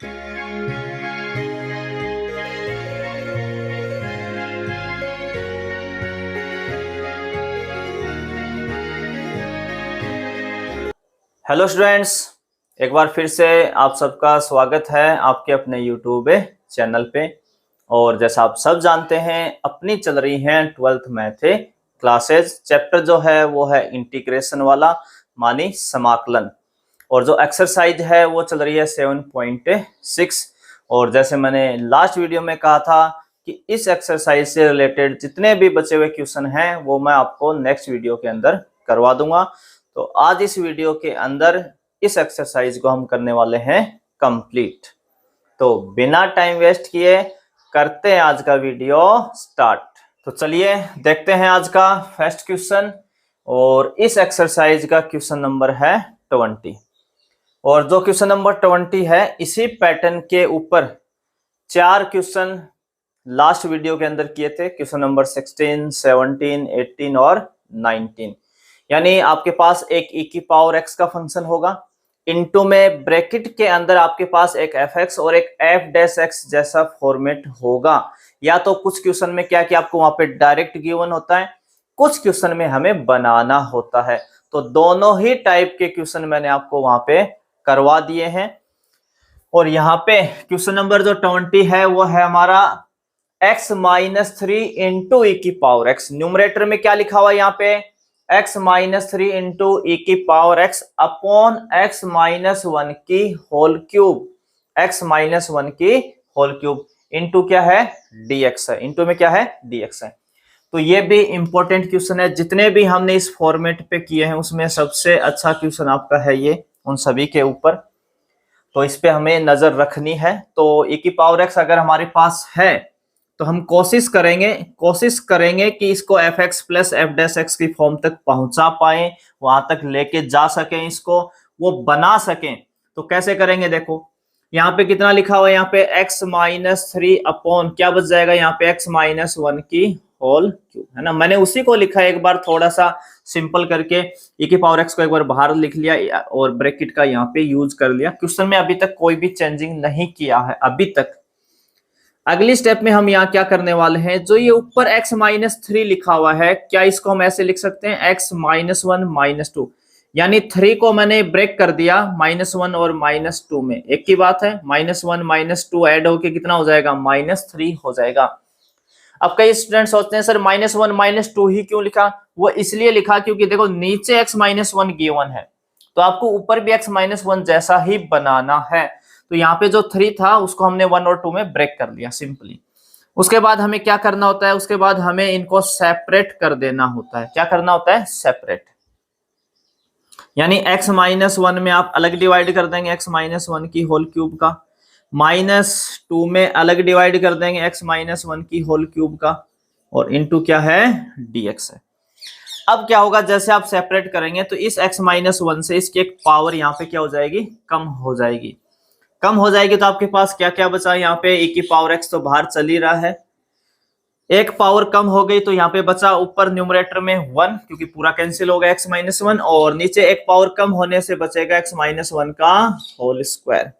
Hello students, एक बार फिर से आप सबका स्वागत है आपके अपने यूट्यूब चैनल पे। और जैसा आप सब जानते हैं, अपनी चल रही हैं 12th मैथ क्लासेस। चैप्टर जो है वो है इंटीग्रेशन वाला, मानी समाकलन। और जो एक्सरसाइज है वो चल रही है 7.6। और जैसे मैंने लास्ट वीडियो में कहा था कि इस एक्सरसाइज से रिलेटेड जितने भी बचे हुए क्वेश्चन हैं वो मैं आपको नेक्स्ट वीडियो के अंदर करवा दूंगा। तो आज इस वीडियो के अंदर इस एक्सरसाइज को हम करने वाले हैं कंप्लीट। तो बिना टाइम वेस्ट किए करते हैं आज का वीडियो स्टार्ट। तो चलिए देखते हैं आज का फर्स्ट क्वेश्चन। और इस एक्सरसाइज का क्वेश्चन नंबर है 20। और जो क्वेश्चन नंबर 20 है, इसी पैटर्न के ऊपर 4 क्वेश्चन लास्ट वीडियो के अंदर किए थे। क्वेश्चन नंबर 16, 17, 18 और 19। यानी आपके पास एक e की पावर x का फंक्शन होगा, इनटू में ब्रैकेट के अंदर आपके पास एक fx और एक f' जैसा फॉर्मेट होगा। या तो कुछ क्वेश्चन में क्या कि आपको वहां पे डायरेक्ट गिवन होता है, कुछ क्वेश्चन में हमें बनाना होता है। तो दोनों ही टाइप के क्वेश्चन मैंने आपको वहां पे करवा दिए हैं। और यहाँ पे क्वेश्चन नंबर जो 20 है वो है हमारा x-3 इंटू ई की पावर x। न्यूमरेटर में क्या लिखा हुआ है यहाँ पे, x-3 इंटू ई की पावर x अपॉन x-1 की होल क्यूब, x-1 की होल क्यूब इंटू क्या है, dx है। इंटू में क्या है, dx है। तो ये भी इंपॉर्टेंट क्वेश्चन है। जितने भी हमने इस फॉर्मेट पे किए हैं उसमें सबसे अच्छा क्वेश्चन आपका है ये, उन सभी के ऊपर। तो इस पे हमें नजर रखनी है। तो e की पावर x अगर हमारे पास है तो हम कोशिश करेंगे कि इसको fx प्लस f' की फॉर्म तक पहुंचा पाए, वहां तक लेके जा सकें, इसको वो बना सकें। तो कैसे करेंगे, देखो यहाँ पे कितना लिखा हुआ है, यहाँ पे x-3 अपॉन क्या बच जाएगा, यहाँ पे x-1 की होल क्यूब है ना। मैंने उसी को लिखा है, एक बार थोड़ा सा सिंपल करके e की पावर x को एक बार बाहर लिख लिया और ब्रैकेट का यहाँ पे यूज कर लिया। क्वेश्चन में अभी तक कोई भी चेंजिंग नहीं किया है अभी तक। अगली स्टेप में हम यहाँ क्या करने वाले हैं, जो ये ऊपर x-3 लिखा हुआ है, क्या इसको हम ऐसे लिख सकते हैं x-1 -2। यानी 3 को मैंने ब्रेक कर दिया -1 और -2 में, एक की बात है। -1 -2 ऐड होके कितना हो जाएगा, -3 हो जाएगा। अब कई स्टूडेंट सोचते हैं सर -1 -2 ही क्यों लिखा, वो इसलिए लिखा क्योंकि देखो नीचे x-1 गिवन है, तो आपको ऊपर भी x-1 जैसा ही बनाना है। तो यहाँ पे जो 3 था उसको हमने 1 और 2 में ब्रेक कर लिया सिंपली। उसके बाद हमें क्या करना होता है, उसके बाद हमें इनको सेपरेट कर देना होता है। क्या करना होता है, सेपरेट। यानी x-1 में आप अलग डिवाइड कर देंगे x-1 की होल क्यूब का, -2 में अलग डिवाइड कर देंगे x-1 की होल क्यूब का, और इनटू क्या है, dx है। अब क्या होगा, जैसे आप सेपरेट करेंगे तो इस x-1 से इसकी एक पावर यहाँ पे क्या हो जाएगी, कम हो जाएगी। कम हो जाएगी तो आपके पास क्या क्या बचा, यहाँ पे e की पावर x तो बाहर चल ही रहा है, एक पावर कम हो गई तो यहाँ पे बचा ऊपर न्यूमरेटर में 1, क्योंकि पूरा कैंसिल हो गया x-1, और नीचे एक पावर कम होने से बचेगा x-1 का होल स्क्वायर।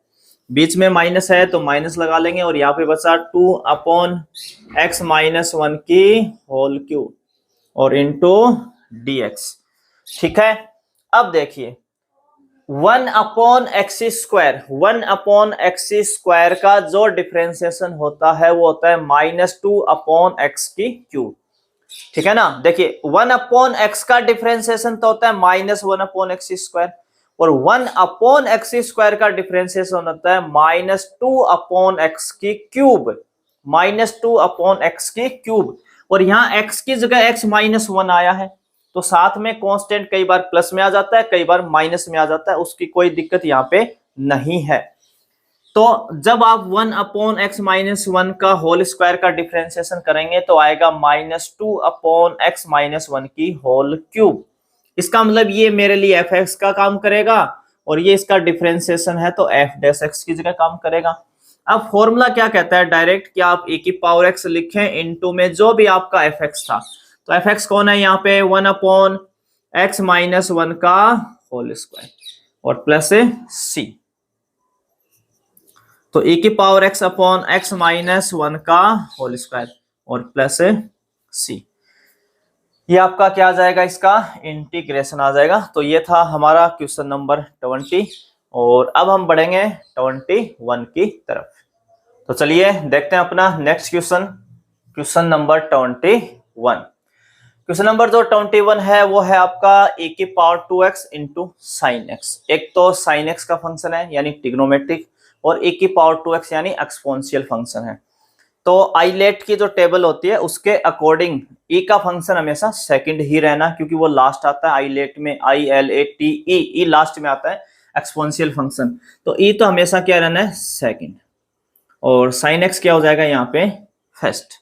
बीच में माइनस है तो माइनस लगा लेंगे, और यहाँ पे बचा 2 अपॉन x-1 की होल क्यूब और इनटू dx। ठीक है। अब देखिए 1 अपॉन एक्स स्क्वायर का जो डिफरेंशिएशन होता है वो होता है -2 अपॉन एक्स की क्यूब। ठीक है ना। देखिए 1 अपॉन एक्स का डिफरेंशिएशन तो होता है -1 अपॉन एक्स स्क्वायर, और 1 अपॉन एक्स स्क्वायर का डिफरेंशिएशन होता है -2 अपॉन एक्स की क्यूब, -2 अपॉन एक्स की क्यूब। और यहाँ एक्स की जगह x-1 आया है, तो साथ में कांस्टेंट कई बार प्लस में आ जाता है, कई बार माइनस में आ जाता है, उसकी कोई दिक्कत यहाँ पे नहीं है। तो जब आप 1 अपॉन x-1 का होल स्क्वायर का डिफरेंशिएशन करेंगे तो आएगा -2 अपॉन x-1 की होल क्यूब। इसका मतलब ये मेरे लिए f(x) का काम करेगा, और ये इसका डिफरेंशिएशन है तो f' की जगह काम करेगा। अब फॉर्मूला क्या कहता है, डायरेक्ट कि आप e की पावर x लिखें इनटू में जो भी आपका f(x) था। तो f(x) कौन है यहाँ पे, 1 अपॉन x-1 का होल स्क्वायर और प्लस c। तो e की power x upon x minus 1 का होल स्क्वायर और प्लस c, ये आपका क्या आ जाएगा, इसका इंटीग्रेशन आ जाएगा। तो ये था हमारा क्वेश्चन नंबर 20 और अब हम बढ़ेंगे 21 की तरफ। तो चलिए देखते हैं अपना next question, question number 21। Question number जो 21 है वो है आपका e की power 2x into sine x. एक तो साइन एक्स का फंक्शन है यानी ट्रिग्नोमेट्रिक, और e की पावर 2x यानी एक्सपोनेंशियल फंक्शन है। तो आईलेट की जो टेबल होती है उसके अकॉर्डिंग e का फंक्शन हमेशा सेकंड ही रहना, क्योंकि वो लास्ट आता है आईलेट में, ILATE, e लास्ट में आता है एक्सपोनेंशियल फंक्शन। तो e तो हमेशा क्या रहना है, सेकंड। और साइन एक्स क्या हो जाएगा यहाँ पे, फर्स्ट।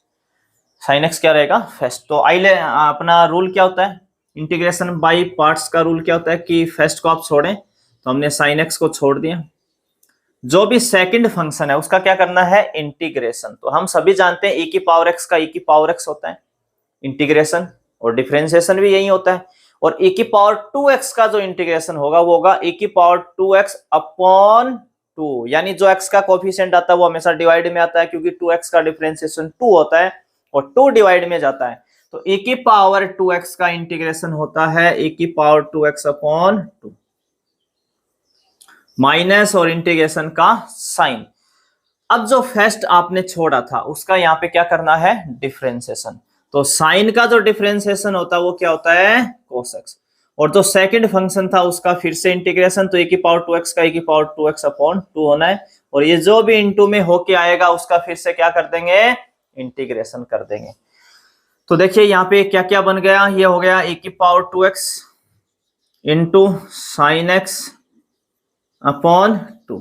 साइन एक्स क्या रहेगा, फर्स्ट। तो अपना रूल क्या होता है, इंटीग्रेशन बाय पार्ट्स का रूल क्या होता है कि फर्स्ट को आप छोड़ें, तो हमने साइन एक्स को छोड़ दिया। जो भी सेकंड फंक्शन है उसका क्या करना है, इंटीग्रेशन। तो हम सभी जानते हैं e की पावर x का e की पावर x होता है इंटीग्रेशन, और डिफरेंशिएशन भी यही होता है। और e की पावर 2x का जो इंटीग्रेशन होगा वो होगा e की पावर 2x अपॉन 2, यानी जो x का कोफिशिएंट आता है वो हमेशा डिवाइड में आता है, क्योंकि 2x का डिफरेंशिएशन 2 होता है और 2 डिवाइड में जाता है। तो e की पावर 2x का इंटीग्रेशन होता है e की पावर 2x अपॉन 2 माइनस और इंटीग्रेशन का साइन। अब जो फर्स्ट आपने छोड़ा था उसका यहाँ पे क्या करना है, डिफरेंशिएशन। तो साइन का जो डिफरेंशिएशन होता है वो क्या होता है, cos x। और जो सेकंड फंक्शन था उसका फिर से इंटीग्रेशन, तो e की पावर 2x का e की पावर 2x अपॉन 2 होना है। और ये जो भी इनटू में होके आएगा उसका फिर से क्या कर देंगे, इंटीग्रेशन कर देंगे। तो देखिए यहाँ पे क्या क्या बन गया, ये हो गया e की power 2x into sine x upon 2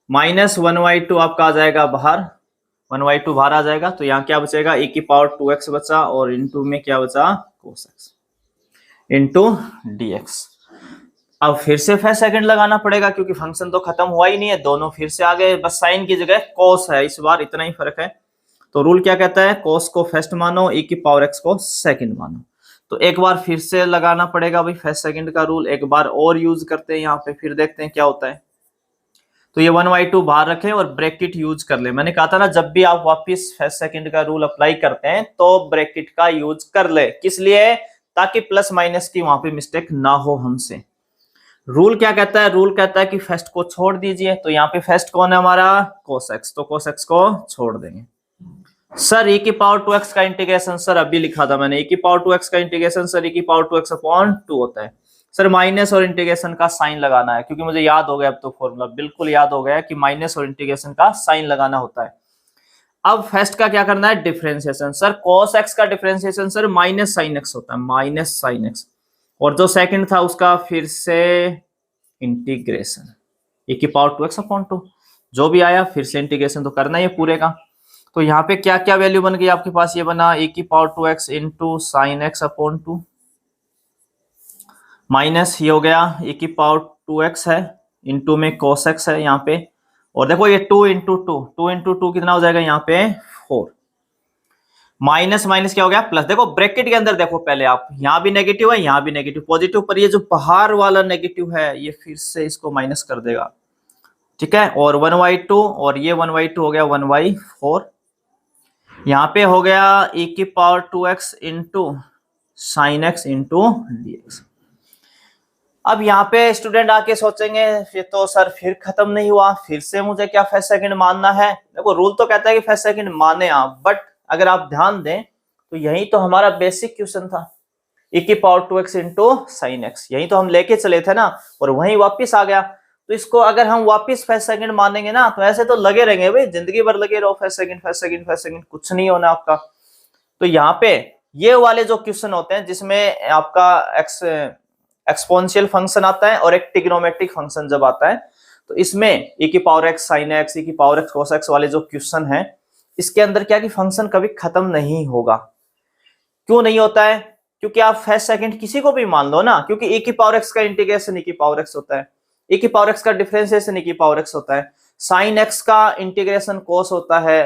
minus 1/2 आपका आ जाएगा बाहर, 1/2 बाहर आ जाएगा। तो यहाँ क्या बचेगा, e की पावर 2x बचा और इनटू में क्या बचा, cos x इंटू dx। अब फिर से फर्स्ट सेकंड लगाना पड़ेगा क्योंकि फंक्शन तो खत्म हुआ ही नहीं है, दोनों फिर से आ गए, बस साइन की जगह cos है इस बार, इतना ही फर्क है। तो रूल क्या कहता है, cos को फर्स्ट मानो, e की पावर x को सेकंड मानो। तो एक बार फिर से लगाना पड़ेगा भाई फर्स्ट सेकंड का रूल, एक बार और यूज करते हैं यहाँ पे, फिर देखते हैं क्या होता है। तो ये 1/2 बाहर रखें और ब्रैकेट यूज कर ले। मैंने कहा था ना जब भी आप वापस फर्स्ट सेकंड का रूल अप्लाई करते हैं तो ब्रैकेट का यूज कर ले, किस लिए, ताकि प्लस माइनस की वहां पे मिस्टेक ना हो हमसे। रूल क्या कहता है, रूल कहता है कि फर्स्ट को छोड़ दीजिए। तो यहाँ पे फर्स्ट कौन है हमारा, cos x, तो cos x को छोड़ देंगे। सर e की पावर 2x का इंटीग्रेशन, सर अभी लिखा था मैंने, e की पावर 2x का इंटीग्रेशन सर e की पावर 2x अपॉन 2 होता है। सर माइनस और इंटीग्रेशन का साइन लगाना है, क्योंकि मुझे याद हो गया अब तो फॉर्मूला बिल्कुल याद हो गया कि माइनस और इंटीग्रेशन का साइन लगाना होता है। अब फर्स्ट का क्या करना है, डिफरेंशिएशन। सर cos x का differentiation sir minus sine x होता है, माइनस साइन x। और जो सेकंड था उसका फिर से इंटीग्रेशन, e की पावर 2x अपॉन 2, जो भी आया फिर से इंटीग्रेशन तो करना ही है पूरे का। तो यहाँ पे क्या क्या वैल्यू बन गई आपके पास, ये बना e की power 2x into sine x upon 2 minus ये हो गया e की पावर 2x है, इंटू में cos x है यहाँ पे। और देखो ये 2 इंटू 2 कितना हो जाएगा यहाँ पे 4, माइनस माइनस क्या हो गया प्लस। देखो ब्रैकेट के अंदर देखो पहले आप, यहाँ भी नेगेटिव है यहाँ भी नेगेटिव, पॉजिटिव, पर ये जो बाहर वाला नेगेटिव है ये फिर से इसको माइनस कर देगा, ठीक है। और 1/2 और ये 1/2 हो गया 1/4। यहाँ पे हो गया e की power 2x into sine x into dx। अब यहाँ पे स्टूडेंट आके सोचेंगे फिर तो सर फिर खत्म नहीं हुआ, फिर से मुझे क्या फर्स्ट सेकंड मानना है। देखो रूल तो कहता है कि फर्स्ट सेकंड माने आप, बट अगर आप ध्यान दें तो यही तो हमारा बेसिक क्वेश्चन था, e की power 2x into sine x, यही तो हम लेके चले थे ना, और वहीं वापिस आ गया। तो इसको अगर हम वापिस फर्स्ट सेकंड मानेंगे ना तो ऐसे तो लगे रहेंगे भाई, जिंदगी भर लगे रहो first second first second first second, कुछ नहीं होना आपका। तो यहाँ पे ये वाले जो क्वेश्चन होते हैं जिसमें आपका एक्सपोनेंशियल फंक्शन आता है और एक ट्रिग्नोमेट्रिक फंक्शन जब आता है, तो इसमें e की power x sine x, e की पावर x cos x वाले जो क्वेश्चन है, इसके अंदर क्या कि फंक्शन कभी खत्म नहीं होगा। क्यों नहीं होता है, क्योंकि आप फर्स्ट सेकंड किसी को भी मान लो ना, क्योंकि e की पावर x का इंटीग्रेशन e की पावर x होता है, e की पावर x का डिफरेंशिएशन e की पावर x होता है, साइन x का इंटीग्रेशन cos होता है,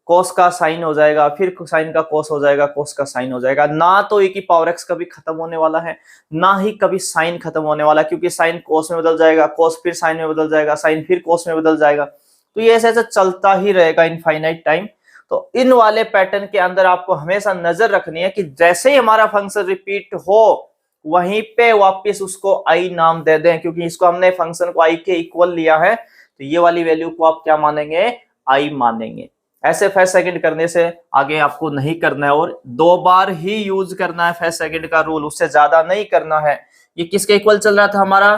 cos का साइन हो जाएगा, फिर साइन का cos हो जाएगा, cos का साइन हो जाएगा। ना तो e की पावर x कभी खत्म होने वाला है, ना ही कभी साइन खत्म होने वाला, क्योंकि साइन cos में बदल जाएगा, cos फिर साइन में बदल जाएगा, साइन फिर cos में बदल जाएगा। तो ये ऐसे ऐसे चलता ही रहेगा इनफाइनाइट टाइम। तो इन वाले पैटर्न के अंदर आपको हमेशा नजर रखनी है कि जैसे ही हमारा फंक्शन रिपीट हो वहीं पे वापस उसको आई नाम दे दें, क्योंकि इसको हमने फंक्शन को आई के इक्वल लिया है, तो ये वाली वैल्यू को आप क्या मानेंगे, आई मानेंगे। ऐसे फर्स्ट सेकंड करने से आगे आपको नहीं करना है, और 2 बार ही यूज करना है फर्स्ट सेकंड का रूल, उससे ज्यादा नहीं करना है। ये किसके इक्वल चल रहा था हमारा,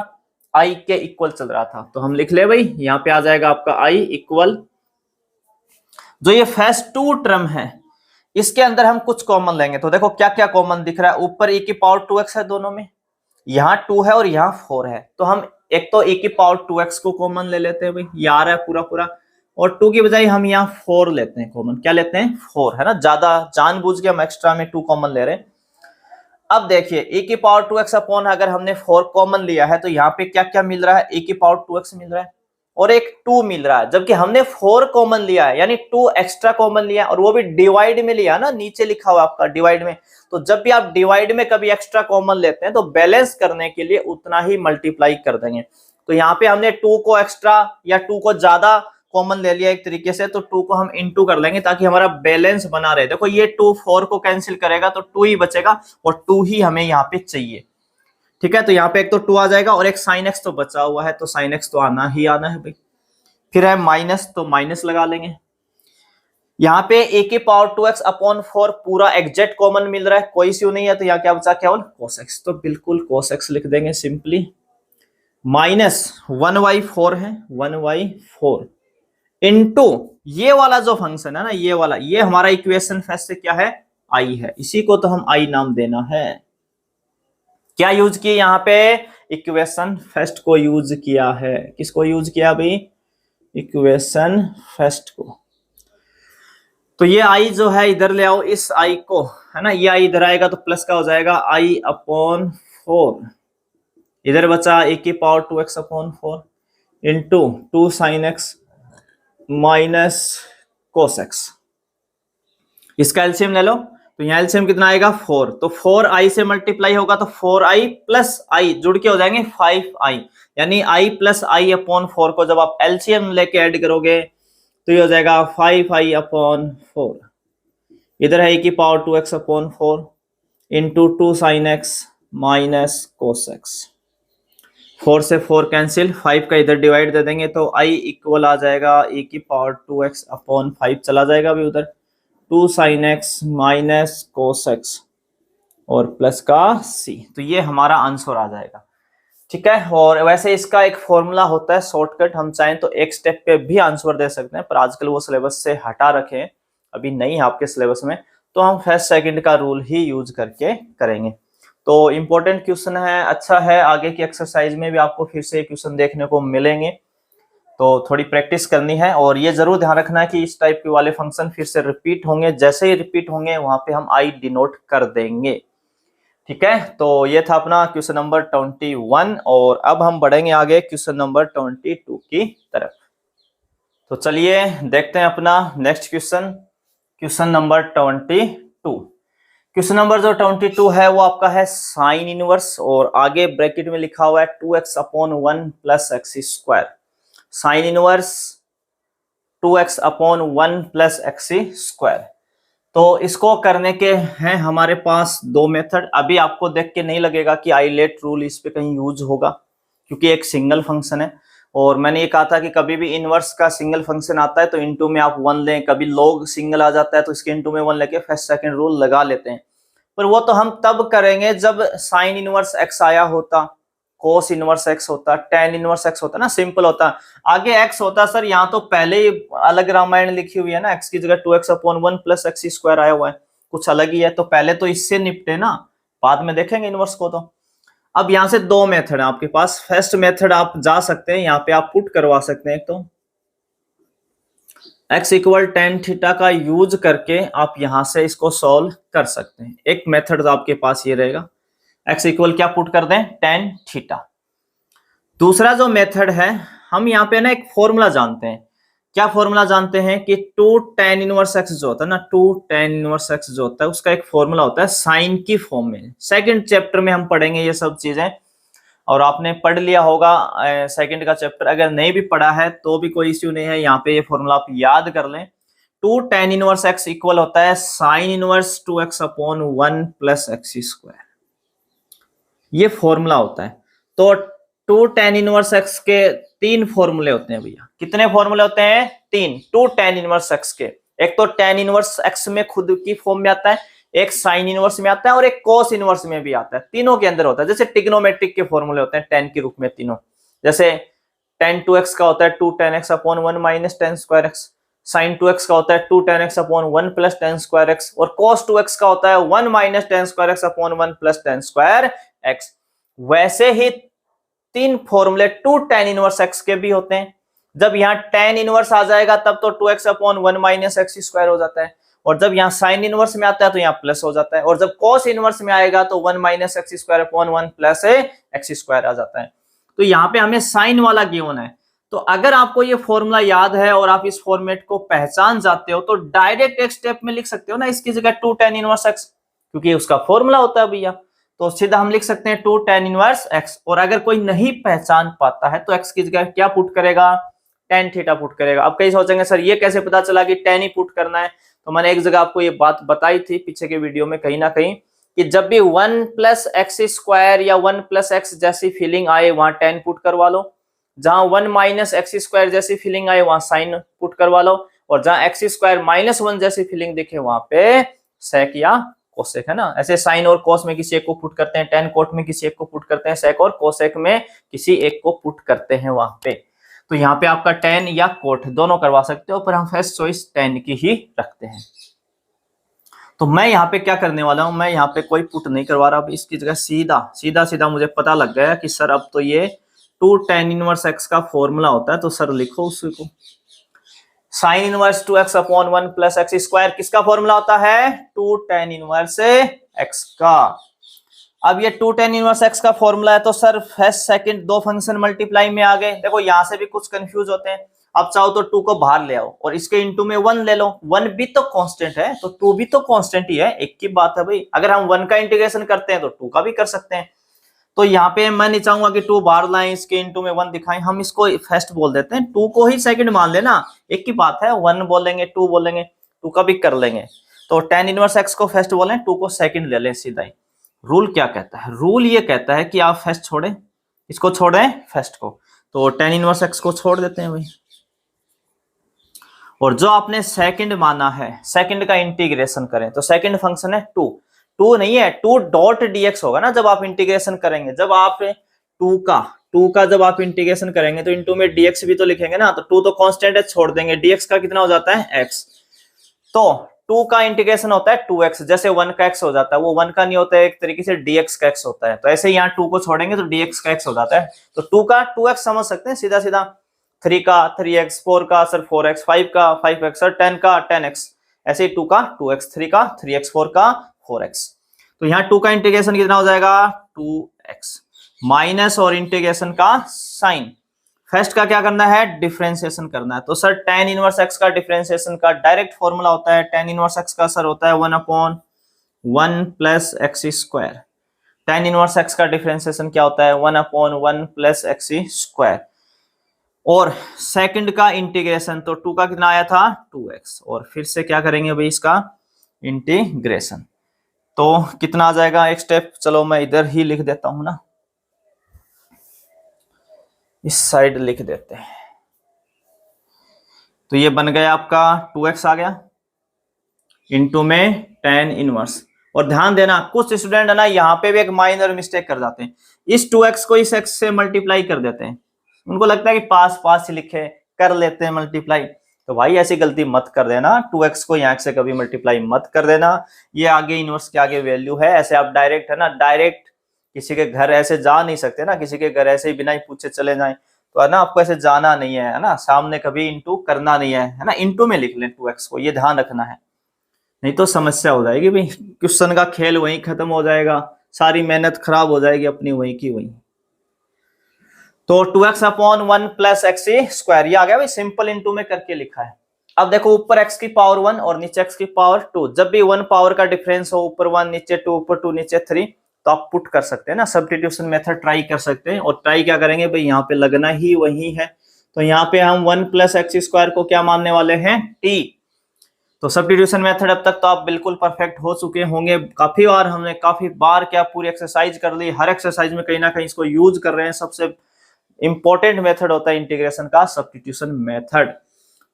आई के इक्वल चल रहा था, तो हम लिख ले भाई, यहाँ पे आ जाएगा आपका आई इक्वल। जो ये फर्स्ट 2 टर्म है इसके अंदर हम कुछ कॉमन लेंगे, तो देखो क्या क्या कॉमन दिख रहा है। ऊपर e की पावर 2x है दोनों में, यहाँ 2 है और यहाँ 4 है, तो हम एक तो e की पावर 2x को कॉमन ले लेते हैं भाई, ये आ रहा है पूरा पूरा, और 2 की बजाय हम यहाँ 4 लेते हैं कॉमन। क्या लेते हैं, 4, है ना, ज्यादा जानबूझ के हम एक्स्ट्रा में 2 कॉमन ले रहे हैं। अब देखिए e की पावर 2x अपॉन अगर हमने 4 कॉमन लिया है तो यहाँ पे क्या क्या मिल रहा है, e की पावर 2x मिल रहा है और एक 2 मिल रहा है, जबकि हमने 4 कॉमन लिया है, यानी 2 एक्स्ट्रा कॉमन लिया और वो भी डिवाइड में लिया ना, नीचे लिखा हुआ आपका डिवाइड में। तो जब भी आप डिवाइड में कभी एक्स्ट्रा कॉमन लेते हैं तो बैलेंस करने के लिए उतना ही मल्टीप्लाई कर देंगे। तो यहाँ पे हमने 2 को एक्स्ट्रा या 2 को ज्यादा कॉमन ले लिया एक तरीके से, तो 2 को हम इनटू कर लेंगे ताकि हमारा बैलेंस बना रहे। देखो ये 2 4 को कैंसिल करेगा तो 2 ही बचेगा और 2 ही हमें यहाँ पे चाहिए, ठीक है। तो यहाँ पे एक तो 2 आ जाएगा और एक sin x तो बचा हुआ है, तो sin x तो आना ही आना है भाई। फिर है माइनस, तो माइनस लगा लेंगे। यहाँ पे a की पावर 2x अपॉन 4 पूरा एग्जैक्ट कॉमन मिल रहा है, कोई इश्यू नहीं है, तो यहाँ क्या बचा केवल cos x, तो बिल्कुल cos x लिख देंगे सिंपली। माइनस 1/4 है, 1/4 इनटू ये वाला जो फंक्शन है ना, ये वाला, ये हमारा इक्वेशन फर्स्ट से क्या है, i है, इसी को तो हम i नाम देना है। क्या यूज किया यहाँ पे, इक्वेशन फर्स्ट को यूज किया है। किसको यूज किया भाई, इक्वेशन फर्स्ट को। तो ये आई जो है इधर ले आओ, इस आई को, है ना, ये आई इधर आएगा तो प्लस का हो जाएगा आई अपॉन 4, इधर बचा ए की power 2x upon 4 into 2 sin x minus cos x। इसका एलसीएम ले लो, तो यहाँ एलसीएम कितना आएगा 4, तो 4i से मल्टीप्लाई होगा तो 4i प्लस आई जुड़ के हो जाएंगे 5i, यानी i प्लस आई अपॉन 4 को जब आप एलसीएम लेके ऐड करोगे तो ये हो जाएगा 5i अपॉन 4, इधर है e की power 2x upon 4 into 2 sin x minus cos x। 4 से 4 कैंसिल, 5 का इधर डिवाइड दे देंगे तो i इक्वल आ जाएगा e की पावर 2x अपॉन 5 चला जाएगा अभी उधर, 2 sin x minus cos x और प्लस का c, तो ये हमारा आंसर आ जाएगा, ठीक है। और वैसे इसका एक फॉर्मूला होता है शॉर्टकट, हम चाहें तो एक स्टेप पे भी आंसर दे सकते हैं, पर आजकल वो सिलेबस से हटा रखे हैं, अभी नहीं है आपके सिलेबस में, तो हम फर्स्ट सेकंड का रूल ही यूज करके करेंगे। तो इंपॉर्टेंट क्वेश्चन है, अच्छा है, आगे की एक्सरसाइज में भी आपको फिर से क्वेश्चन देखने को मिलेंगे, तो थोड़ी प्रैक्टिस करनी है। और ये जरूर ध्यान रखना है कि इस टाइप के वाले फंक्शन फिर से रिपीट होंगे, जैसे ही रिपीट होंगे वहां पे हम आई डिनोट कर देंगे, ठीक है। तो ये था अपना क्वेश्चन नंबर 21 और अब हम बढ़ेंगे आगे क्वेश्चन नंबर 22 की तरफ। तो चलिए देखते हैं अपना next question, question number 22। Question number जो 22 है वो आपका है साइन इनवर्स, और आगे ब्रैकेट में लिखा हुआ है 2x upon 1 plus x square. Sine inverse 2x upon 1 plus x square. तो इसको करने के हैं हमारे पास 2 मेथड। अभी आपको देख के नहीं लगेगा कि आइलेट रूल इस पे कहीं यूज होगा, क्योंकि एक सिंगल फंक्शन है, और मैंने ये कहा था कि कभी भी इनवर्स का सिंगल फंक्शन आता है तो इनटू में आप 1 लें, कभी लॉग सिंगल आ जाता है तो इसके इनटू में 1 लेके फर्स्ट सेकंड रूल लगा लेते हैं, पर वो तो हम तब करेंगे जब साइन इनवर्स एक्स आया होता, कोस इनवर्स एक्स होता, टेन इनवर्स एक्स होता ना, सिंपल होता, आगे एक्स होता। सर यहाँ तो पहले ही अलग रामायण लिखी हुई है ना, एक्स की जगह 2x upon 1 plus x square आया हुआ है, कुछ अलग ही है, तो पहले तो इससे निपटे ना, बाद में देखेंगे इनवर्स को। तो अब यहाँ से 2 मेथड है आपके पास। फर्स्ट मेथड आप जा सकते हैं, यहाँ पे आप पुट करवा सकते हैं, तो x इक्वल टेन थीटा का यूज करके आप यहां से इसको सॉल्व कर सकते हैं। एक मेथड तो आपके पास ये रहेगा, x इक्वल क्या पुट कर दें, टेन थीटा। दूसरा जो मेथड है, हम यहाँ पे ना एक फॉर्मूला जानते हैं। क्या फॉर्मूला जानते हैं कि 2 tan इनवर्स x जो होता है ना, 2 tan इनवर्स x जो होता है उसका एक फॉर्मूला होता है साइन की फॉर्म में। सेकंड चैप्टर में हम पढ़ेंगे ये सब चीजें। और आपने पढ़ लिया होगा सेकंड का चैप्टर। अगर नहीं भी पढ़ा है तो भी कोई इश्यू नहीं है, यहाँ पे ये फॉर्मूला आप याद कर लें। 2 tan इनवर्स x इक्वल होता है sine inverse 2x upon 1 plus x square, ये फॉर्मूला होता है। तो 2 tan इनवर्स x के 3 फॉर्मूले होते हैं भैया। कितने फॉर्मूले होते हैं? 3। 2 tan इनवर्स x के, एक तो tan इनवर्स x में खुद की फॉर्म में आता है, एक साइन इनवर्स में आता है और एक cos इनवर्स में भी आता है, तीनों के अंदर होता है। जैसे ट्रिग्नोमेट्रिक के फॉर्मूले होते हैं tan के रूप में तीनों, जैसे tan 2x का होता है 2 tan x upon 1 minus tan square x, sin 2x का होता है 2 tan x upon 1 plus tan square x, और cos 2x का होता है 1 minus tan square x upon 1 plus tan square x। वैसे ही 3 फॉर्मूले 2 tan इनवर्स x के भी होते हैं। जब यहाँ tan इनवर्स आ जाएगा तब तो 2x upon 1 minus x square हो जाता है, और जब यहाँ साइन इनवर्स में आता है तो यहाँ प्लस हो जाता है, और जब cos इनवर्स में आएगा तो 1 minus x square upon 1 plus x square आ जाता है। तो यहाँ पे हमें साइन वाला गिवन है। तो अगर आपको ये फॉर्मूला याद है और आप इस फॉर्मेट को पहचान जाते हो तो डायरेक्ट एक स्टेप में लिख सकते हो ना इसकी जगह 2 tan इनवर्स x, क्योंकि उसका फॉर्मूला होता है भैया। तो सीधा हम लिख सकते हैं 2 tan इनवर्स x, और अगर कोई नहीं पहचान पाता है तो x की जगह क्या पुट करेगा? tan थीटा पुट करेगा। अब कई सोचेंगे सर ये कैसे पता चला कि tan ही पुट करना है? तो मैंने एक जगह आपको ये बात बताई थी पीछे के वीडियो में कहीं ना कहीं, कि जब भी 1 प्लस एक्स स्क्वायर या 1 प्लस एक्स जैसी फीलिंग आए वहां tan पुट करवा लो, जहां 1 माइनस एक्स स्क्वायर जैसी फीलिंग आए वहां साइन पुट करवा लो, और जहां एक्स स्क्वायर माइनस 1 जैसी फीलिंग दिखे वहां पे सेक या कोसेक, है ना। ऐसे साइन और कोस में किसी एक को पुट करते हैं, टेन कोट में किसी एक को पुट करते हैं, सेक और कोसेक में किसी एक को पुट करते हैं वहां पे। तो यहाँ पे आपका टेन या कोट दोनों करवा सकते हो, पर हम फर्स्ट चॉइस टेन की ही रखते हैं। तो मैं यहाँ पे क्या करने वाला हूं, मैं यहाँ पे कोई पुट नहीं करवा रहा, अब इसकी जगह सीधा मुझे पता लग गया कि सर अब तो ये 2 tan इनवर्स x का फॉर्मूला होता है, तो सर लिखो उसको, sine inverse 2x upon 1 plus x square किसका फॉर्मूला होता है? 2 tan इनवर्स x का। अब ये 2 tan इनवर्स x का फॉर्मूला है, तो सर फर्स्ट सेकंड दो फंक्शन मल्टीप्लाई में आ गए। देखो यहां से भी कुछ कंफ्यूज होते हैं, अब चाहो तो 2 को बाहर ले आओ और इसके इनटू में 1 ले लो, 1 भी तो कांस्टेंट है तो 2 भी तो कांस्टेंट ही है, एक की बात है भाई। अगर हम 1 का इंटीग्रेशन करते हैं तो 2 का भी कर सकते हैं। तो यहाँ पे मैं नहीं चाहूंगा कि 2 बाहर लाएं इसके इनटू में 1 दिखाएं, हम इसको फर्स्ट बोल देते हैं, 2 को ही सेकंड मान लेना, एक की बात है। 1 बोलेंगे 2 बोलेंगे, 2 का भी कर लेंगे। तो tan इनवर्स x को फर्स्ट बोलें, 2 को सेकंड ले लें सीधा ही। रूल क्या कहता है? रूल ये कहता है कि आप फर्स्ट छोड़ें, इसको छोड़ें फर्स्ट को, तो tan इनवर्स x को छोड़ देते हैं भाई, और जो आपने सेकंड माना है सेकंड का इंटीग्रेशन करें। तो सेकंड फंक्शन है 2 नहीं है, 2 डॉट dx होगा ना जब आप इंटीग्रेशन करेंगे। जब आप 2 का जब आप इंटीग्रेशन करेंगे तो इनटू में dx भी तो लिखेंगे ना, तो 2 तो कांस्टेंट है, छोड़ देंगे, dx का कितना हो जाता है x। तो 2 का इंटीग्रेशन होता है 2x, जैसे 1 का x हो जाता है, वो 1 का नहीं होता है, एक तरीके से dx का x होता है। तो ऐसे यहाँ 2 को छोड़ेंगे तो dx का x हो जाता है। तो 2 का 2x समझ सकते हैं सीधा सीधा, 3 का 3x, 4 का सर 4x, 5 का 5x, सर 10 का 10x, ऐसे ही 2 का 2x, 3 का 3x, 4 का 4x। तो यहाँ 2 का इंटीग्रेशन कितना हो जाएगा? 2x माइनस और इंटीग्रेशन का साइन, फर्स्ट का क्या करना है? डिफरेंशिएशन करना है। तो सर tan इनवर्स x का डिफरेंशिएशन का डायरेक्ट फॉर्मूला होता है, tan इनवर्स x का सर होता है 1 upon 1 plus x square. tan inverse x का डिफरेंशिएशन क्या होता है? 1 अपॉन 1 प्लस एक्स स्क्वायर। और सेकंड का इंटीग्रेशन, तो 2 का कितना आया था? 2x, और फिर से क्या करेंगे भाई इसका इंटीग्रेशन, तो कितना आ जाएगा? एक स्टेप चलो मैं इधर ही लिख देता हूं ना, इस साइड लिख देते हैं। तो ये बन गया आपका 2x आ गया इनटू में tan इनवर्स। और ध्यान देना कुछ स्टूडेंट है ना यहाँ पे भी एक माइनर मिस्टेक कर जाते हैं, इस 2x को इस x से मल्टीप्लाई कर देते हैं, उनको लगता है कि पास पास ही लिखे कर लेते हैं मल्टीप्लाई। तो भाई ऐसी गलती मत कर देना, 2x को यहाँ से कभी मल्टीप्लाई मत कर देना, ये आगे इनवर्स के आगे वैल्यू है। ऐसे आप डायरेक्ट है ना, डायरेक्ट किसी के घर ऐसे जा नहीं सकते ना, किसी के घर ऐसे ही बिना ही पूछे चले जाएं, तो है ना आपको ऐसे जाना नहीं है ना, सामने कभी इंटू करना नहीं है ना, इंटू में लिख लें 2x को, ये ध्यान रखना है, नहीं तो समस्या हो जाएगी भाई, क्वेश्चन का खेल वहीं खत्म हो जाएगा, सारी मेहनत खराब हो जाएगी अपनी वहीं की वहीं। तो 2x upon 1 plus x square, ये आ गया भाई, सिंपल इंटू में करके लिखा है। अब देखो ऊपर x की पावर 1 और नीचे x की पावर 2, जब भी 1 पावर का डिफरेंस हो, ऊपर 1 नीचे 2, ऊपर 2 नीचे 3, तो आप पुट कर सकते हैं ना, सब्स्टिट्यूशन मेथड ट्राई कर सकते हैं। और ट्राई क्या करेंगे भाई, यहाँ पे लगना ही वही है। तो यहाँ पे हम 1 + x² को क्या मानने वाले हैं, t। तो सब्स्टिट्यूशन मेथड अब तक तो आप बिल्कुल परफेक्ट हो चुके होंगे। काफी बार क्या पूरी एक्सरसाइज कर ली, हर एक्सरसाइज में कहीं ना कहीं इसको यूज कर रहे हैं। सबसे इंपॉर्टेंट मेथड होता है इंटीग्रेशन का सब्स्टिट्यूशन मेथड।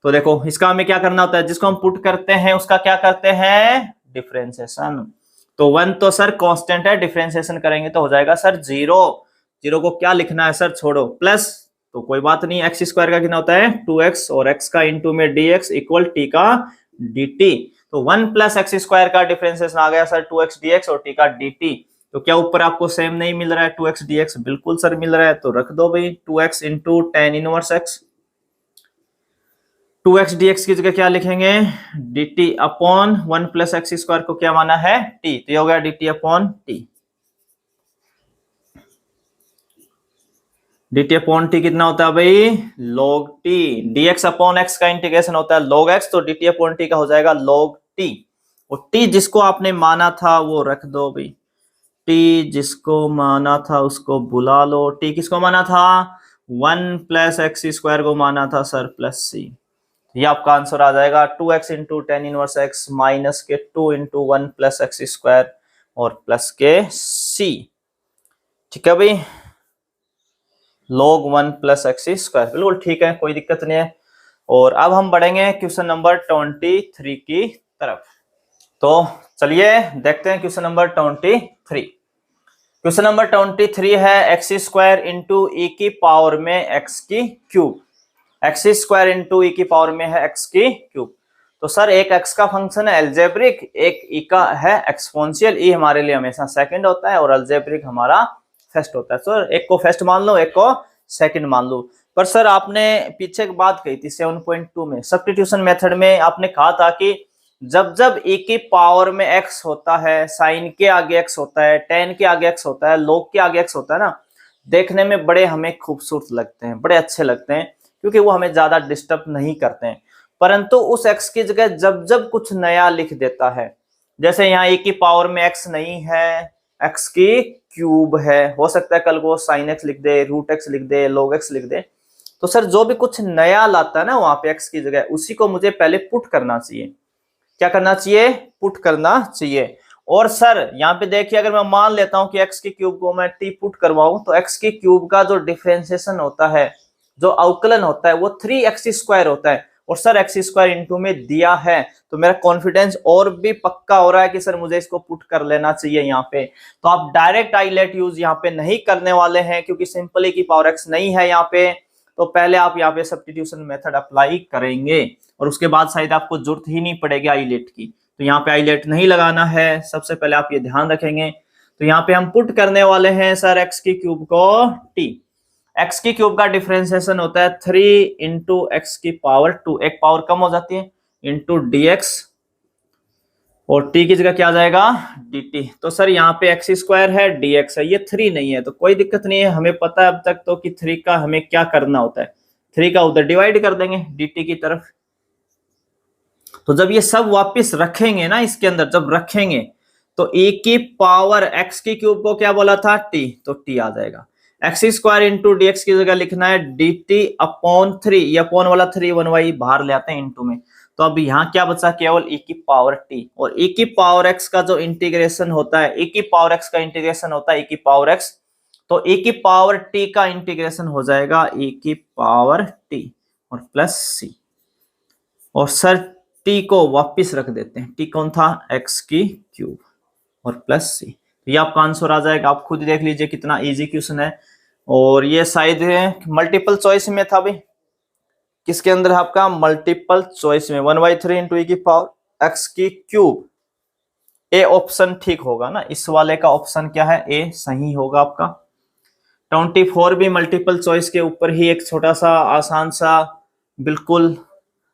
तो देखो इसका हमें क्या करना होता है, जिसको हम पुट करते हैं उसका क्या करते हैं, डिफरेंशिएशन। तो 1 तो सर कांस्टेंट है, डिफरेंशिएशन करेंगे तो हो जाएगा सर 0। 0 को क्या लिखना है सर, छोड़ो, प्लस, तो कोई बात नहीं, x² का कितना होता है 2x, और x का इंटू में dx इक्वल t का dt। तो 1 + x² का डिफरेंशिएशन आ गया सर 2x dx और t का dt। तो क्या ऊपर आपको सेम नहीं मिल रहा है 2x dx, बिल्कुल सर मिल रहा है। तो रख दो भाई 2x into tan inverse x। 2x dx की जगह क्या लिखेंगे, dt अपॉन 1 + x² को क्या माना है t, तो ये हो गया dt upon t। dt upon t कितना होता है भाई, log t। dx upon x का इंटीग्रेशन होता है log x, तो dt अपॉन t का हो जाएगा log t। और t जिसको आपने माना था वो रख दो भाई, t जिसको माना था उसको बुला लो। t किसको माना था, 1 + x² को माना था सर प्लस c। ये आपका आंसर आ जाएगा 2x into tan inverse x minus के 2 इंटू 1 + x² और प्लस के c। ठीक है भाई, log 1 + x², बिल्कुल ठीक है, कोई दिक्कत नहीं है। और अब हम बढ़ेंगे क्वेश्चन नंबर 23 की तरफ। तो चलिए देखते हैं क्वेश्चन नंबर 23। क्वेश्चन नंबर 23 है x² इंटू e की पावर में x की क्यूब। x² इंटू e की पावर में है x की क्यूब। तो सर एक x का फंक्शन है एल्जेब्रिक, एक e का है एक्सपोनेंशियल। e हमारे लिए हमेशा सेकंड होता है और एल्जेब्रिक हमारा फर्स्ट होता है। सर एक को फर्स्ट मान लो, एक को सेकंड मान लो। पर सर आपने पीछे एक बात कही थी 7.2 में, सब्स्टिट्यूशन मेथड में आपने कहा था कि जब जब e की पावर में x होता है, साइन के आगे x होता है, tan के आगे x होता है, log के आगे x होता है ना, देखने में बड़े हमें खूबसूरत लगते हैं, बड़े अच्छे लगते हैं, क्योंकि वो हमें ज्यादा डिस्टर्ब नहीं करते हैं। परंतु उस x की जगह जब जब कुछ नया लिख देता है, जैसे यहाँ e की पावर में x नहीं है, x की क्यूब है, हो सकता है कल को sin x लिख दे, √x लिख दे, log x लिख दे। तो सर जो भी कुछ नया लाता है ना वहां पे x की जगह, उसी को मुझे पहले पुट करना चाहिए। क्या करना चाहिए, पुट करना चाहिए। और सर यहाँ पे देखिए, अगर मैं मान लेता हूं कि x की क्यूब को मैं t पुट करवाऊं, तो x की क्यूब का जो डिफरेंशिएशन होता है, जो अवकलन होता है, वो 3x² होता है। और सर x² इंटू में दिया है, तो मेरा कॉन्फिडेंस और भी पक्का हो रहा है कि सर मुझे इसको पुट कर लेना चाहिए यहाँ पे। तो आप डायरेक्ट आइलेट यूज यहाँ पे नहीं करने वाले हैं, क्योंकि सिंपली की पावर x नहीं है यहाँ पे। तो पहले आप यहाँ पे सब्स्टिट्यूशन मेथड अप्लाई करेंगे और उसके बाद शायद आपको जरूरत ही नहीं पड़ेगी आइलेट की। तो यहाँ पे आइलेट नहीं लगाना है, सबसे पहले आप ये ध्यान रखेंगे। तो यहाँ पे हम पुट करने वाले हैं सर x की क्यूब को t। x की क्यूब का डिफरेंशिएशन होता है 3 इंटू x की पावर 2, एक पावर कम हो जाती है, इंटू dx, और t की जगह क्या आ जाएगा dt। तो सर यहाँ पे x² है, dx है, ये 3 नहीं है, तो कोई दिक्कत नहीं है। हमें पता है अब तक तो कि 3 का हमें क्या करना होता है, 3 का उधर डिवाइड कर देंगे dt की तरफ। तो जब ये सब वापस रखेंगे ना इसके अंदर, जब रखेंगे तो e की पावर x की क्यूब को क्या बोला था t, तो t आ जाएगा। x² इंटू dx की जगह लिखना है dt अपॉन 3, ये अपॉन वाला 3 1y बाहर ले आते हैं इंटू में। तो अब यहाँ क्या बचा, केवल e की पावर t। और e की पावर x का जो इंटीग्रेशन होता है, e की पावर x का इंटीग्रेशन होता है e की पावर x, तो e की पावर t का इंटीग्रेशन हो जाएगा e की पावर t और प्लस c। और सर t को वापिस रख देते हैं, t कौन था, x की क्यूब और प्लस c। ये आपका आंसर आ जाएगा। आप खुद देख लीजिए कितना इजी क्वेश्चन है। और ये शायद मल्टीपल चॉइस में था भाई, किसके अंदर है आपका मल्टीपल चॉइस में, 1/3 इंटू e की पावर x की क्यूब। ए ऑप्शन ठीक होगा ना, इस वाले का ऑप्शन क्या है, ए सही होगा आपका। 24 भी मल्टीपल चॉइस के ऊपर ही एक छोटा सा आसान सा बिल्कुल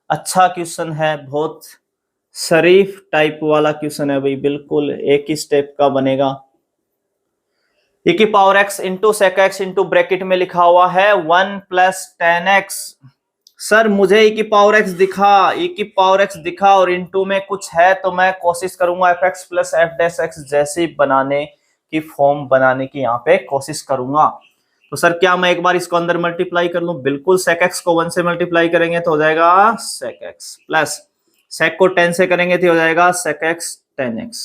अच्छा क्वेश्चन है, बहुत शरीफ टाइप वाला क्वेश्चन है भाई, बिल्कुल एक ही स्टेप का बनेगा। e की power x into sec x into bracket में लिखा हुआ है 1 + tan x। सर मुझे e की पावर x दिखा, e की पावर x दिखा और इंटू में कुछ है, तो मैं कोशिश करूंगा fx + f' x जैसे बनाने की फॉर्म बनाने की यहाँ पे कोशिश करूंगा। तो सर क्या मैं एक बार इसको अंदर मल्टीप्लाई कर लूं? बिल्कुल, sec x को 1 से मल्टीप्लाई करेंगे तो हो जाएगा sec x, प्लस sec को 10 से करेंगे तो हो जाएगा sec x 10x।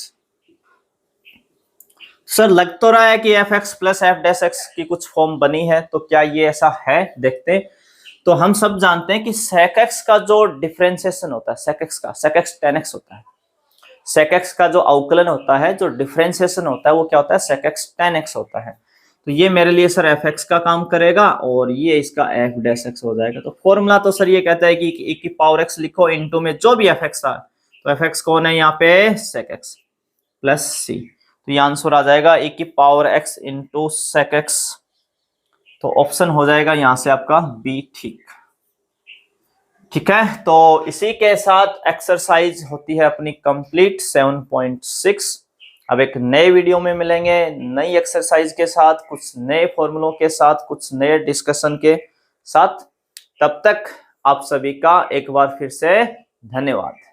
सर लग तो रहा है कि fx plus f dash x की कुछ फॉर्म बनी है, तो क्या ये ऐसा है? देखते हैं। तो हम सब जानते हैं कि sec x का जो डिफरेंशिएशन होता है, sec x 10x होता है। sec x का जो अवकलन होता है, जो डिफरेंशिएशन होता है, वो क्या होता है? sec x 10x होता है। तो ये मेरे लिए सर fx का काम करेगा और ये इसका f डैश x हो जाएगा। तो फॉर्मूला तो सर ये कहता है कि e की पावर x लिखो इनटू में जो भी fx था, तो fx कौन है यहाँ पे? sec x plus c। तो ये आंसर आ जाएगा e की power x into sec x। तो ऑप्शन हो जाएगा यहां से आपका बी ठीक है। तो इसी के साथ एक्सरसाइज होती है अपनी कंप्लीट 7.6। अब एक नए वीडियो में मिलेंगे, नई एक्सरसाइज के साथ, कुछ नए फॉर्मूलों के साथ, कुछ नए डिस्कशन के साथ। तब तक आप सभी का एक बार फिर से धन्यवाद।